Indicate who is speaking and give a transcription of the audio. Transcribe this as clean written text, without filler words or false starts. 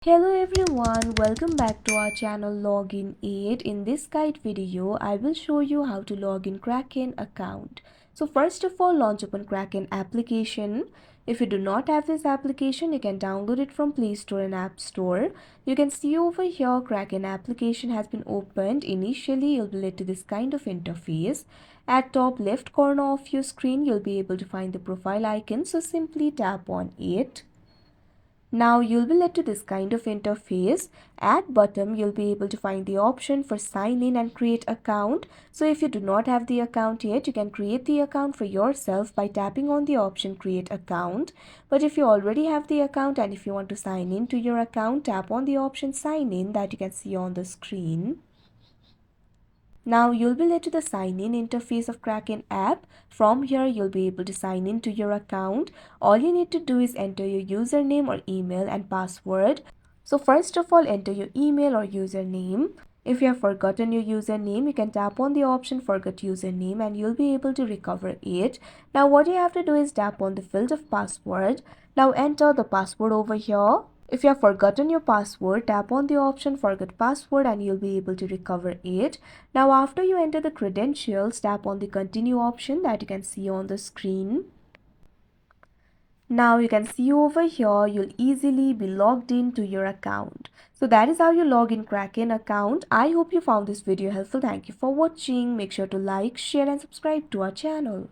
Speaker 1: Hello everyone, welcome back to our channel Login Aid. In this guide video, I will show you how to log in Kraken account. So first of all, launch open Kraken application. If you do not have this application, you can download it from Play Store and App Store. You can see over here Kraken application has been opened. Initially, you'll be led to this kind of interface. At top left corner of your screen, you'll be able to find the profile icon. So simply tap on it. Now you'll be led to this kind of interface. At bottom, you'll be able to find the option for sign in and create account. So if you do not have the account yet, you can create the account for yourself by tapping on the option create account. But if you already have the account and if you want to sign in to your account, tap on the option sign in that you can see on the screen. Now you'll be led to the sign in interface of Kraken app. From here you'll be able to sign in to your account. All you need to do is enter your username or email and password. So first of all, enter your email or username. If you have forgotten your username, you can tap on the option forget username and you'll be able to recover it. Now what you have to do is tap on the field of password. Now enter the password over here. If you have forgotten your password, tap on the option forget password and you'll be able to recover it. Now after you enter the credentials, tap on the continue option that you can see on the screen. Now you can see over here, you'll easily be logged into your account. So that is how you log in Kraken account. I hope you found this video helpful. Thank you for watching. Make sure to like, share and subscribe to our channel.